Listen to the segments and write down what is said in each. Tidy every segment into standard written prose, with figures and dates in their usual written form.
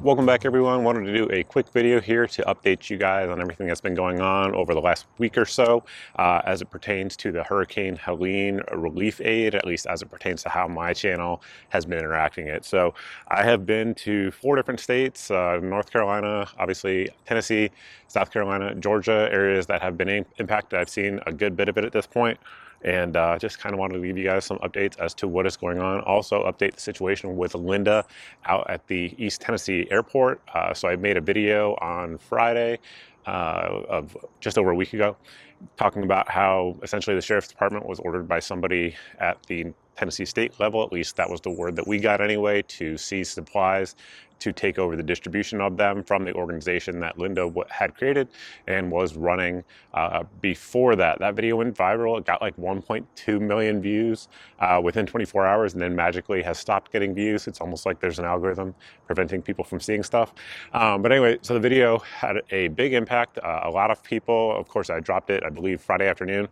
Welcome back, everyone. Wanted to do a quick video here to update you guys on everything that's been going on over the last week or so as it pertains to the Hurricane Helene relief aid, at least as it pertains to how my channel has been interacting it. So I have been to 4 different states, North Carolina, obviously Tennessee, South Carolina, Georgia, areas that have been impacted. I've seen a good bit of it at this point. And just kind of wanted to give you guys some updates as to what is going on. Also update the situation with Linda out at the East Tennessee airport. So I made a video on Friday of just over a week ago talking about how essentially the sheriff's department was ordered by somebody at the Tennessee state level, at least that was the word that we got anyway, to seize supplies, to take over the distribution of them from the organization that Linda had created and was running before that. That video went viral. It got like 1.2 million views within 24 hours and then magically has stopped getting views. It's almost like there's an algorithm preventing people from seeing stuff. But anyway, so the video had a big impact. A lot of people, of course, I dropped it, I believe, Friday afternoon.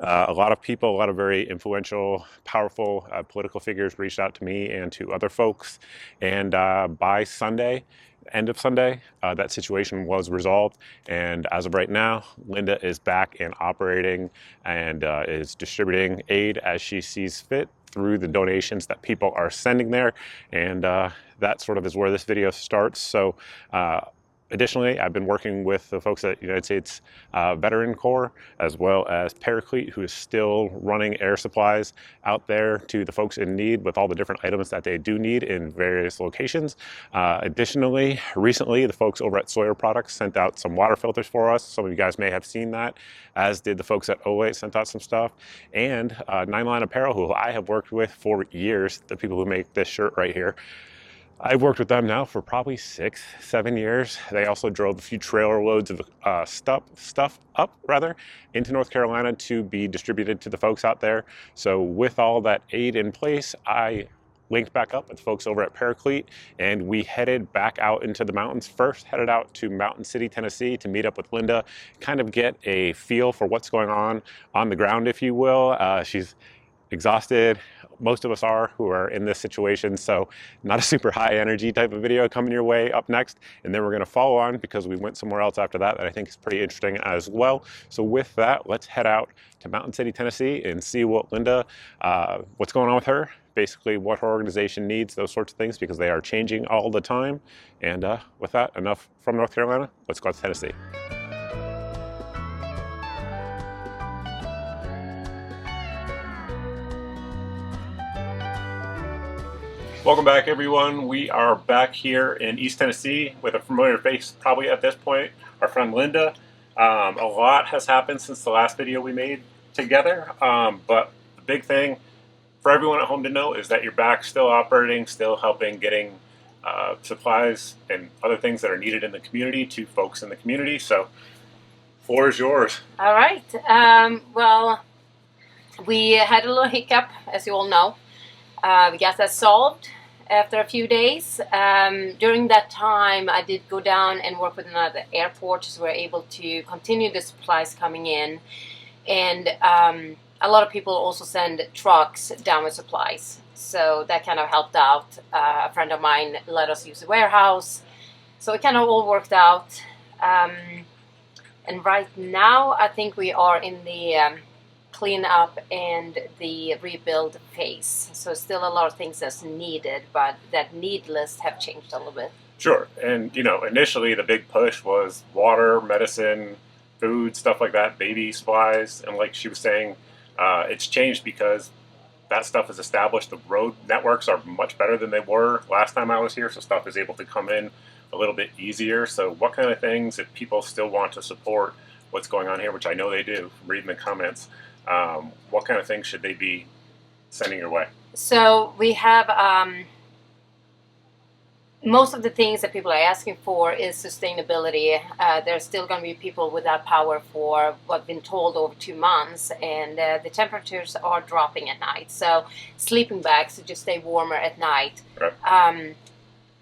A lot of people, a lot of very influential, powerful political figures reached out to me and to other folks. And by Sunday, end of Sunday, that situation was resolved. And as of right now, Linda is back and operating and is distributing aid as she sees fit through the donations that people are sending there. And that sort of is where this video starts. So additionally, I've been working with the folks at United States Veteran Corps, as well as Paraclete, who is still running air supplies out there to the folks in need with all the different items that they do need in various locations. Additionally, recently, the folks over at Sawyer Products sent out some water filters for us. Some of you guys may have seen that, as did the folks at Olay sent out some stuff. And Nightline Apparel, who I have worked with for years, the people who make this shirt right here. I've worked with them now for probably 6, 7 years. They also drove a few trailer loads of stuff up into North Carolina to be distributed to the folks out there. So with all that aid in place, I linked back up with folks over at Paraclete, and we headed back out into the mountains. First, headed out to Mountain City, Tennessee to meet up with Linda, kind of get a feel for what's going on the ground, if you will. She's exhausted. Most of us are who are in this situation, so not a super high energy type of video coming your way up next. And then we're going to follow on because we went somewhere else after that I think is pretty interesting as well. So with that, let's head out to Mountain City, Tennessee and see what Linda, what's going on with her, basically what her organization needs, those sorts of things, because they are changing all the time. And with that, enough from North Carolina. Let's go to Tennessee. Welcome back, everyone. We are back here in East Tennessee with a familiar face probably at this point, our friend Linda. A lot has happened since the last video we made together, but the big thing for everyone at home to know is that you're back, still operating, still helping getting supplies and other things that are needed in the community to folks in the community. So, floor is yours. All right. Well, we had a little hiccup, as you all know. We got that solved after a few days. During that time, I did go down and work with another airport, so we're able to continue the supplies coming in. And a lot of people also send trucks down with supplies, so that kind of helped out. A friend of mine let us use the warehouse, so it kind of all worked out. And right now, I think we are in the clean up and the rebuild phase. So still a lot of things that's needed, but that need list have changed a little bit. Sure. And, you know, initially the big push was water, medicine, food, stuff like that, baby supplies. And like she was saying, it's changed because that stuff is established. The road networks are much better than they were last time I was here. So stuff is able to come in a little bit easier. So what kind of things, if people still want to support what's going on here, which I know they do, reading the comments, what kind of things should they be sending your way? So we have most of the things that people are asking for is sustainability. There's still going to be people without power for what I've been told over 2 months, and the temperatures are dropping at night. So sleeping bags to just stay warmer at night. Right.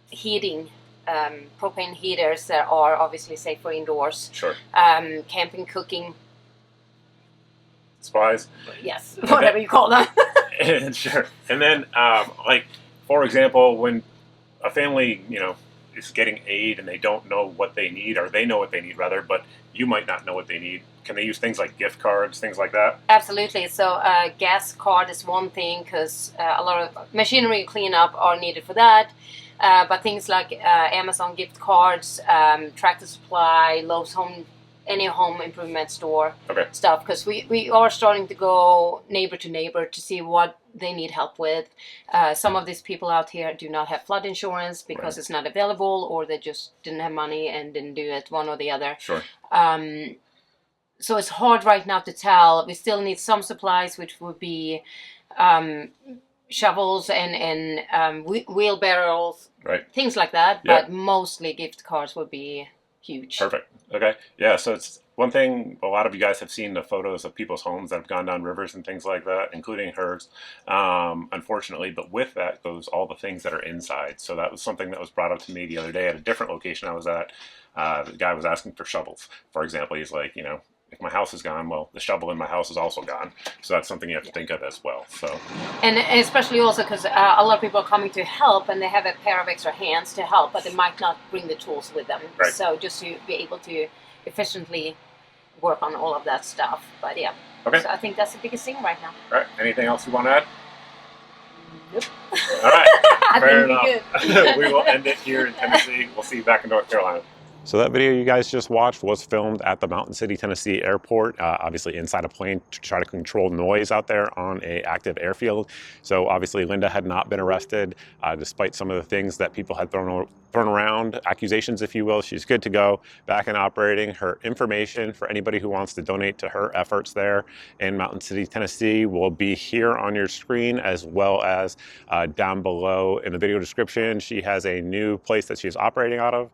Heating. Propane heaters that are obviously safe for indoors. Sure. Camping, cooking. Supplies. Yes, whatever you call them. Sure. And then, like, for example, when a family, you know, is getting aid and they don't know what they need, or they know what they need rather, but you might not know what they need, can they use things like gift cards, things like that? Absolutely. So gas card is one thing, because a lot of machinery cleanup are needed for that. But things like Amazon gift cards, Tractor Supply, Lowe's Home, any home improvement store stuff, because we are starting to go neighbor to neighbor to see what they need help with. Some of these people out here do not have flood insurance because it's not available, or they just didn't have money and didn't do it, one or the other. Sure. So it's hard right now to tell. We still need some supplies, which would be shovels and wheelbarrows, things like that. Yeah. But mostly gift cards would be huge. Perfect. Okay. Yeah. So it's one thing, a lot of you guys have seen the photos of people's homes that have gone down rivers and things like that, including hers, unfortunately. But with that goes all the things that are inside. So that was something that was brought up to me the other day at a different location I was at. The guy was asking for shovels, for example. He's like, you know, if my house is gone, well, the shovel in my house is also gone. So that's something you have to think of as well. So, and especially also because a lot of people are coming to help and they have a pair of extra hands to help, but they might not bring the tools with them. Right. So just to be able to efficiently work on all of that stuff. But yeah, okay. So I think that's the biggest thing right now. All right. Anything else you want to add? Nope. All right. Fair enough. Good. We will end it here in Tennessee. We'll see you back in North Carolina. So that video you guys just watched was filmed at the Mountain City, Tennessee airport, obviously inside a plane to try to control noise out there on an active airfield. So obviously Linda had not been arrested, despite some of the things that people had thrown around, accusations, if you will. She's good to go, back and operating. Her information for anybody who wants to donate to her efforts there in Mountain City, Tennessee will be here on your screen, as well as down below in the video description. She has a new place that she's operating out of,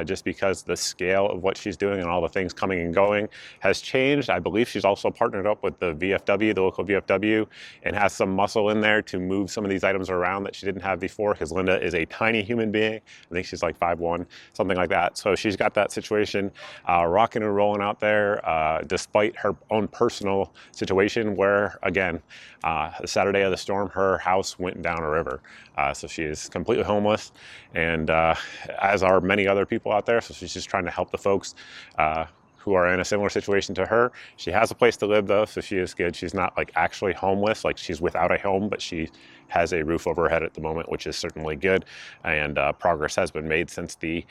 just because the scale of what she's doing and all the things coming and going has changed. I believe she's also partnered up with the VFW, the local VFW, and has some muscle in there to move some of these items around that she didn't have before, because Linda is a tiny human being. I think she's like 5'1", something like that. So she's got that situation rocking and rolling out there, despite her own personal situation where, again, the Saturday of the storm, her house went down a river. So she is completely homeless, and as are many other people out there. So she's just trying to help the folks who are in a similar situation to her. She has a place to live though, so she is good. She's not like actually homeless, like she's without a home, but she has a roof over her head at the moment, which is certainly good. And progress has been made since the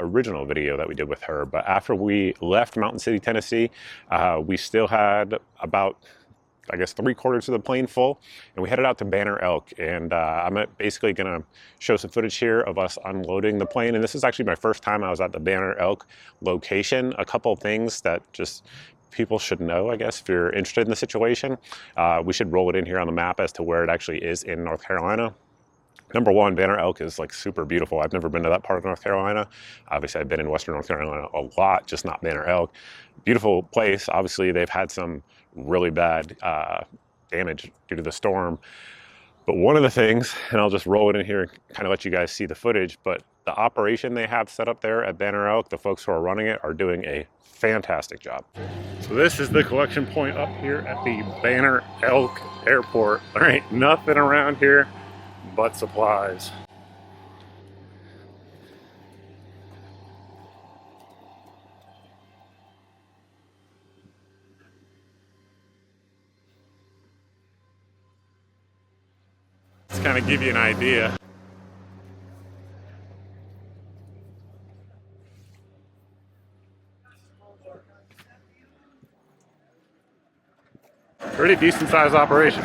original video that we did with her. But after we left Mountain City, Tennessee, we still had about, I guess, 3/4 of the plane full, and we headed out to Banner Elk. And I'm basically gonna show some footage here of us unloading the plane. And this is actually my first time I was at the Banner Elk location. A couple of things that just people should know, I guess, if you're interested in the situation. We should roll it in here on the map as to where it actually is in North Carolina. Number one, Banner Elk is like super beautiful. I've never been to that part of North Carolina. Obviously, I've been in Western North Carolina a lot, just not Banner Elk. Beautiful place. Obviously, they've had some really bad damage due to the storm. But one of the things, and I'll just roll it in here and kind of let you guys see the footage, but the operation they have set up there at Banner Elk, the folks who are running it are doing a fantastic job. So this is the collection point up here at the Banner Elk Airport. There ain't nothing around here but supplies. Just kind of give you an idea. Pretty decent sized operation.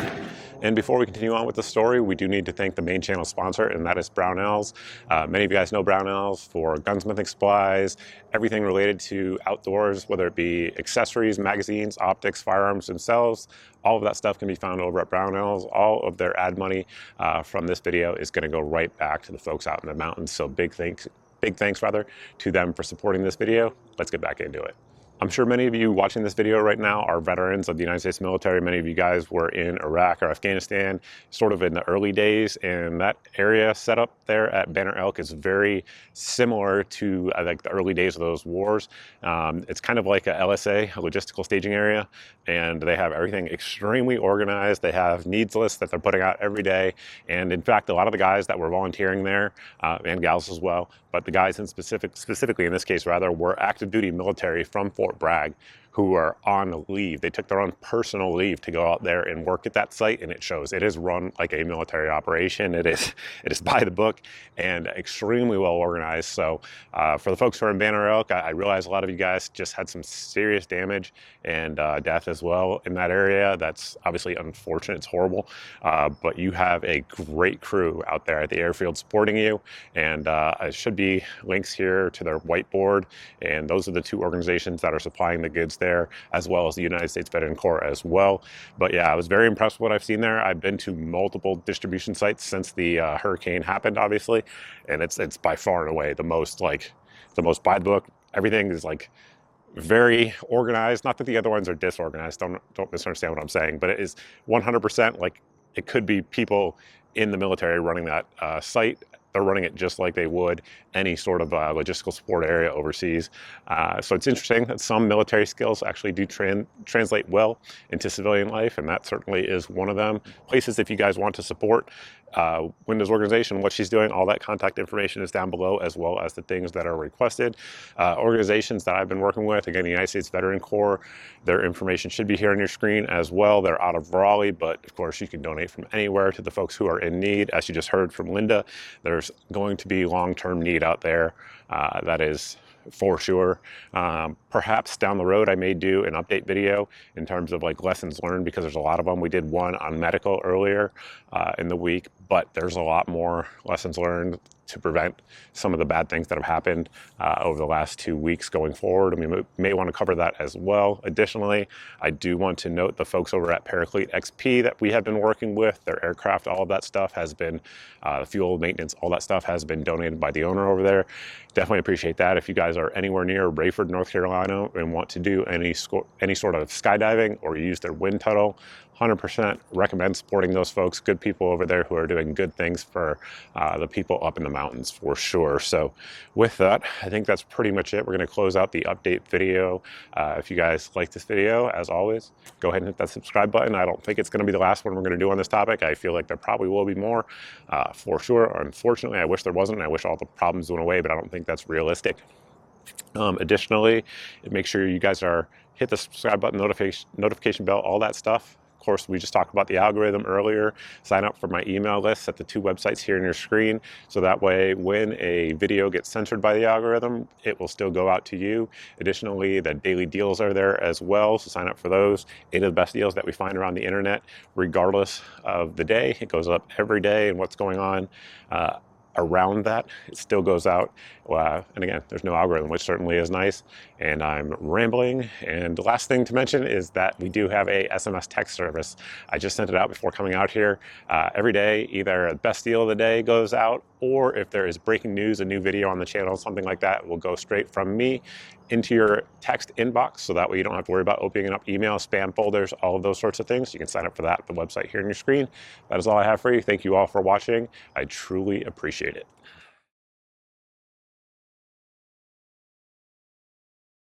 And before we continue on with the story, we do need to thank the main channel sponsor, and that is Brownells. Many of you guys know Brownells for gunsmithing supplies, everything related to outdoors, whether it be accessories, magazines, optics, firearms themselves. All of that stuff can be found over at Brownells. All of their ad money from this video is going to go right back to the folks out in the mountains. So big thanks rather to them for supporting this video. Let's get back into it. I'm sure many of you watching this video right now are veterans of the United States military. Many of you guys were in Iraq or Afghanistan sort of in the early days, and that area set up there at Banner Elk is very similar to like the early days of those wars. It's kind of like a LSA, a logistical staging area, and they have everything extremely organized. They have needs lists that they're putting out every day, and in fact, a lot of the guys that were volunteering there, and gals as well, but the guys specifically in this case rather, were active duty military from Fort Bragg who are on leave. They took their own personal leave to go out there and work at that site, and it shows. It is run like a military operation. It is by the book and extremely well organized. So for the folks who are in Banner Elk, I realize a lot of you guys just had some serious damage and death as well in that area. That's obviously unfortunate. It's horrible, but you have a great crew out there at the airfield supporting you, and it should be links here to their whiteboard, and those are the two organizations that are supplying the goods there, as well as the United States Veteran Corps as well. But yeah, I was very impressed with what I've seen there. I've been to multiple distribution sites since the hurricane happened, obviously, and it's by far and away the most by the book. Everything is like very organized. Not that the other ones are disorganized. Don't misunderstand what I'm saying, but it is 100% like it could be people in the military running that site. They're running it just like they would any sort of logistical support area overseas. So it's interesting that some military skills actually do translate well into civilian life, and that certainly is one of them. Places, if you guys want to support Windows organization, what she's doing, all that contact information is down below, as well as the things that are requested. Organizations that I've been working with, again, the United States Veteran Corps, their information should be here on your screen as well. They're out of Raleigh, but of course you can donate from anywhere to the folks who are in need. As you just heard from Linda, there's going to be long-term need out there. That is for sure. Perhaps down the road I may do an update video in terms of like lessons learned, because there's a lot of them. We did one on medical earlier in the week, but there's a lot more lessons learned to prevent some of the bad things that have happened over the last 2 weeks going forward. I mean, we may want to cover that as well. Additionally, I do want to note the folks over at Paraclete XP that we have been working with, their aircraft, all of that stuff has been, fuel, maintenance, all that stuff has been donated by the owner over there. Definitely appreciate that. If you guys are anywhere near Rayford, North Carolina, and want to do any sort of skydiving or use their wind tunnel, 100% recommend supporting those folks. Good people over there who are doing good things for the people up in the mountains for sure. So with that, I think that's pretty much it. We're going to close out the update video. If you guys like this video, as always, go ahead and hit that subscribe button. I don't think it's going to be the last one we're going to do on this topic. I feel like there probably will be more for sure. Unfortunately, I wish there wasn't. I wish all the problems went away, but I don't think that's realistic. Additionally, make sure you guys hit the subscribe button, notification bell, all that stuff. Of course, we just talked about the algorithm earlier. Sign up for my email list at the 2 websites here on your screen. So that way, when a video gets censored by the algorithm, it will still go out to you. Additionally, the daily deals are there as well. So sign up for those. 8 of the best deals that we find around the internet, regardless of the day. It goes up every day and what's going on around that, it still goes out. And again, there's no algorithm, which certainly is nice. And I'm rambling. And the last thing to mention is that we do have a SMS text service. I just sent it out before coming out here. Every day, either the best deal of the day goes out, or if there is breaking news, a new video on the channel, something like that, will go straight from me into your text inbox. So that way you don't have to worry about opening up email, spam folders, all of those sorts of things. You can sign up for that at the website here on your screen. That is all I have for you. Thank you all for watching. I truly appreciate it.